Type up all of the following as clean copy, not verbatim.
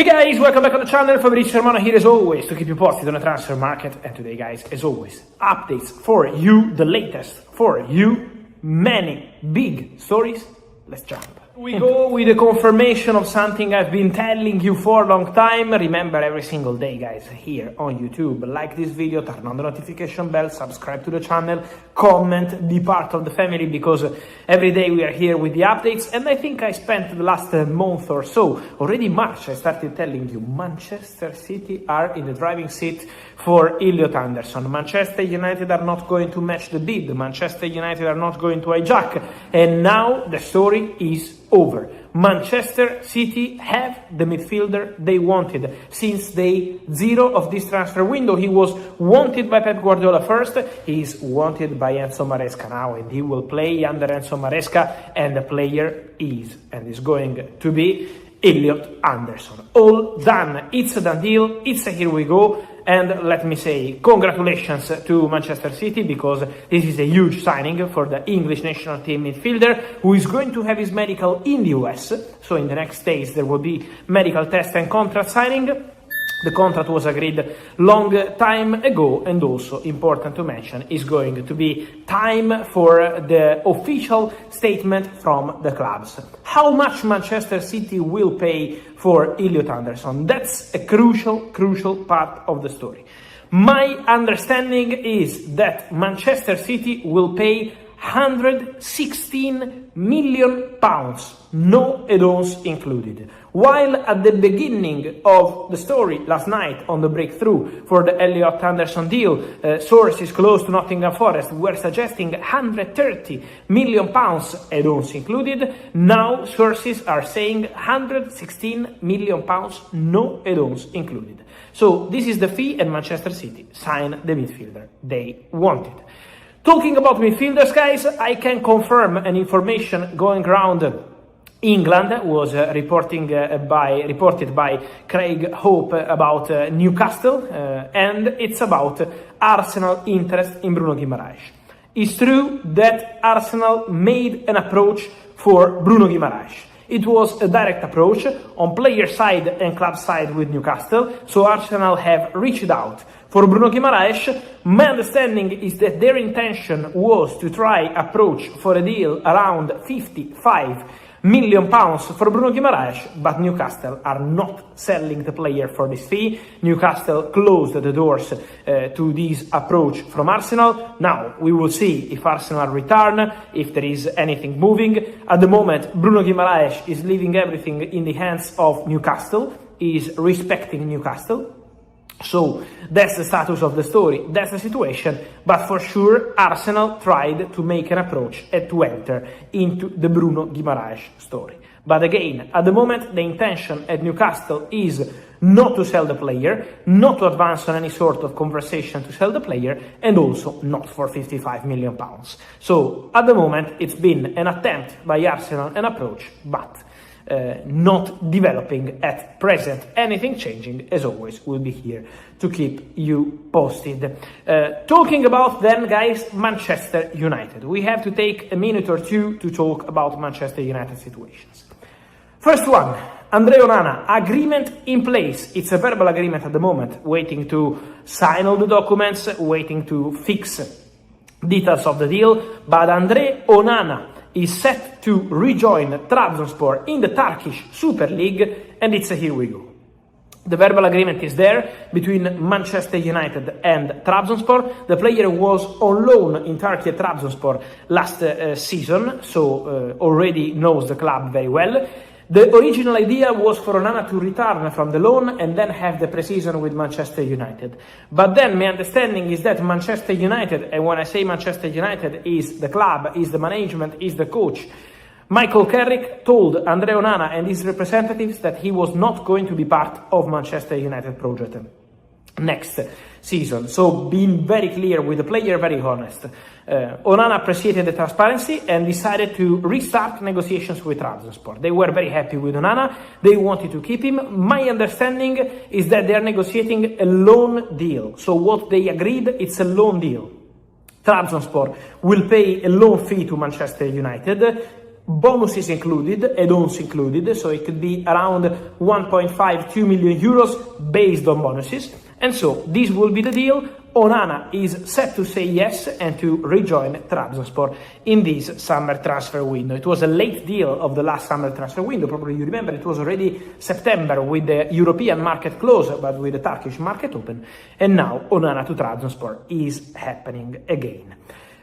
Hey guys, welcome back on the channel. Fabrizio Romano here as always to keep you posted on the transfer market. And today guys, as always, updates for you, the latest for you, many big stories. Let's jump. We go with the confirmation of something I've been telling you for a long time. Remember, every single day guys, here on YouTube, like this video, turn on the notification bell, subscribe to the channel, comment, be part of the family, because every day we are here with the updates. And I think I spent the last month or so, already March, I started telling you Manchester City are in the driving seat for Elliot Anderson. Manchester United are not going to match the bid. Manchester United are not going to hijack. And now the story is over. Manchester City have the midfielder they wanted since day zero of this transfer window. He was wanted by Pep Guardiola first. He is wanted by Enzo Maresca now, and he will play under Enzo Maresca, and the player is going to be Elliot Anderson. All done. It's a done deal. It's a here we go. And let me say congratulations to Manchester City, because this is a huge signing for the English national team midfielder, who is going to have his medical in the US. So in the next days there will be medical test and contract signing. The contract was agreed long time ago, and also important to mention is going to be time for the official statement from the clubs. How much Manchester City will pay for Elliot Anderson? That's a crucial part of the story. My understanding is that Manchester City will pay £116 million, no add-ons included. While at the beginning of the story last night on the breakthrough for the Elliot Anderson deal, sources close to Nottingham Forest were suggesting £130 million add-ons included. Now sources are saying £116 million, no add-ons included. So this is the fee, and Manchester City signed the midfielder they wanted. Talking about midfielders, guys, I can confirm an information going around England was reported by Craig Hope about Newcastle, and it's about Arsenal interest in Bruno Guimaraes. It's true that Arsenal made an approach for Bruno Guimaraes. It was a direct approach on player side and club side with Newcastle, so Arsenal have reached out for Bruno Guimaraes. My understanding is that their intention was to try approach for a deal around £55 million for Bruno Guimaraes, but Newcastle are not selling the player for this fee. Newcastle closed the doors to this approach from Arsenal. Now we will see if Arsenal return, if there is anything moving. At the moment, Bruno Guimaraes is leaving everything in the hands of Newcastle, is respecting Newcastle. So that's the status of the story, that's the situation, but for sure Arsenal tried to make an approach and to enter into the Bruno Guimaraes story. But again, at the moment the intention at Newcastle is not to sell the player, not to advance on any sort of conversation to sell the player, and also not for £55 million. So at the moment it's been an attempt by Arsenal, an approach, but not developing at present. Anything changing, as always, we'll be here to keep you posted. Talking about then, guys, Manchester United. We have to take a minute or two to talk about Manchester United situations. First one, Andre Onana, agreement in place. It's a verbal agreement at the moment, waiting to sign all the documents, waiting to fix details of the deal, but Andre Onana is set to rejoin Trabzonspor in the Turkish Super League, and it's a here we go. The verbal agreement is there between Manchester United and Trabzonspor. The player was on loan in Turkey at Trabzonspor last season, so already knows the club very well. The original idea was for Onana to return from the loan and then have the pre-season with Manchester United. But then my understanding is that Manchester United, and when I say Manchester United, is the club, is the management, is the coach, Michael Carrick told Andre Onana and his representatives that he was not going to be part of Manchester United project next season. So being very clear with the player, very honest. Onana appreciated the transparency and decided to restart negotiations with Trabzonspor. They were very happy with Onana. They wanted to keep him. My understanding is that they are negotiating a loan deal. So what they agreed, it's a loan deal. Trabzonspor will pay a loan fee to Manchester United. bonuses included, add-ons included, so it could be around 1.5-2 million euros based on bonuses. And so this will be the deal. Onana is set to say yes and to rejoin Trabzonspor in this summer transfer window. It was a late deal of the last summer transfer window. Probably you remember it was already September with the European market closed, but with the Turkish market open. And now Onana to Trabzonspor is happening again.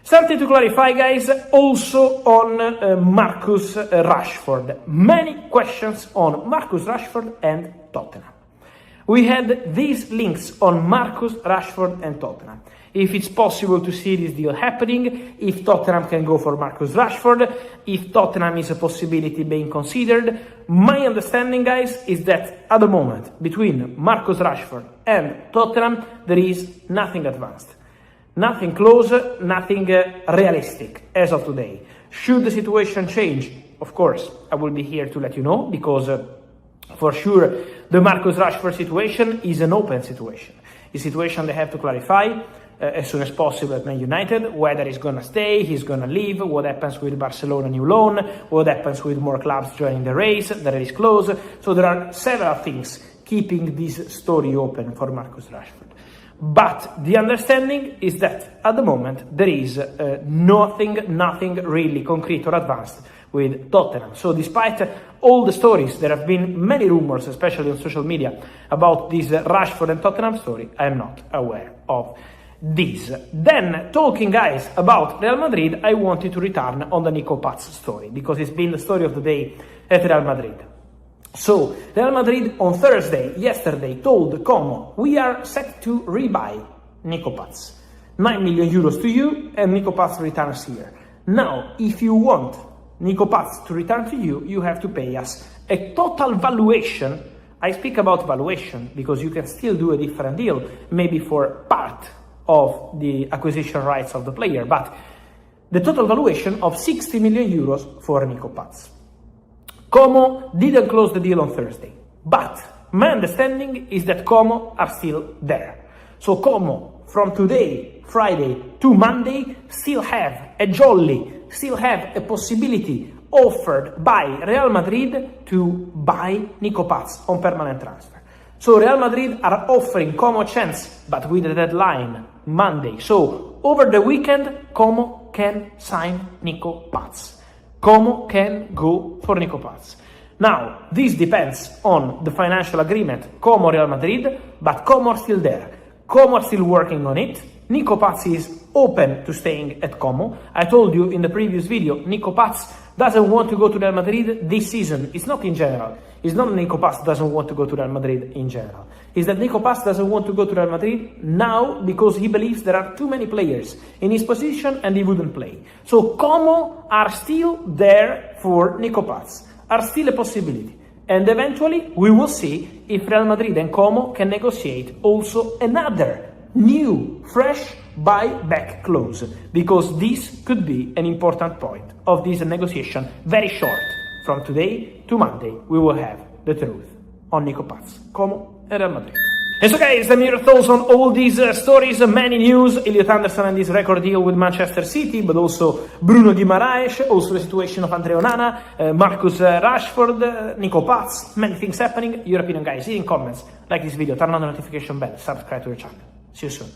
Something to clarify, guys, also on Marcus Rashford. Many questions on Marcus Rashford and Tottenham. We had these links on Marcus Rashford and Tottenham. If it's possible to see this deal happening, if Tottenham can go for Marcus Rashford, if Tottenham is a possibility being considered. My understanding, guys, is that at the moment, between Marcus Rashford and Tottenham, there is nothing advanced. Nothing close, nothing realistic as of today. Should the situation change, of course, I will be here to let you know, because for sure the Marcus Rashford situation is an open situation. The situation they have to clarify as soon as possible at Man United, whether he's going to stay, he's going to leave, what happens with Barcelona new loan, what happens with more clubs joining the race, the race close. So there are several things keeping this story open for Marcus Rashford. But the understanding is that at the moment there is nothing really concrete or advanced with Tottenham. So despite all the stories, there have been many rumors, especially on social media, about this Rashford and Tottenham story. I am not aware of this. Then, talking, guys, about Real Madrid, I wanted to return on the Nico Paz story, because it's been the story of the day at Real Madrid. So, Real Madrid on Thursday, yesterday, told Como, we are set to rebuy Nico Paz. 9 million euros to you, and Nico Paz returns here. Now, if you want Nico Paz to return to you, you have to pay us a total valuation. I speak about valuation because you can still do a different deal, maybe for part of the acquisition rights of the player, but the total valuation of 60 million euros for Nico Paz. Como didn't close the deal on Thursday, but my understanding is that Como are still there. So Como, from today, Friday to Monday, still have a possibility offered by Real Madrid to buy Nico Paz on permanent transfer. So Real Madrid are offering Como a chance, but with a deadline Monday. So over the weekend, Como can sign Nico Paz. Como can go for Nico Paz. Now, this depends on the financial agreement, Como Real Madrid, but Como are still there. Como are still working on it. Nico Paz is open to staying at Como. I told you in the previous video, Nico Paz doesn't want to go to Real Madrid this season. It's not in general. It's not Nico Paz doesn't want to go to Real Madrid in general. It's that Nico Paz doesn't want to go to Real Madrid now because he believes there are too many players in his position and he wouldn't play. So Como are still there for Nico Paz, are still a possibility. And eventually we will see if Real Madrid and Como can negotiate also another new, fresh buyback clause, because this could be an important point of this negotiation. Very short, from today to Monday, we will have the truth on Nico Paz, Como and Real Madrid. And so, guys, let me your thoughts on all these stories, many news, Elliot Anderson and this record deal with Manchester City, but also Bruno Guimaraes, also the situation of Andre Onana, Marcus Rashford, Nico Paz, many things happening. Your opinion, guys, in comments, like this video, turn on the notification bell, subscribe to the channel. See you soon.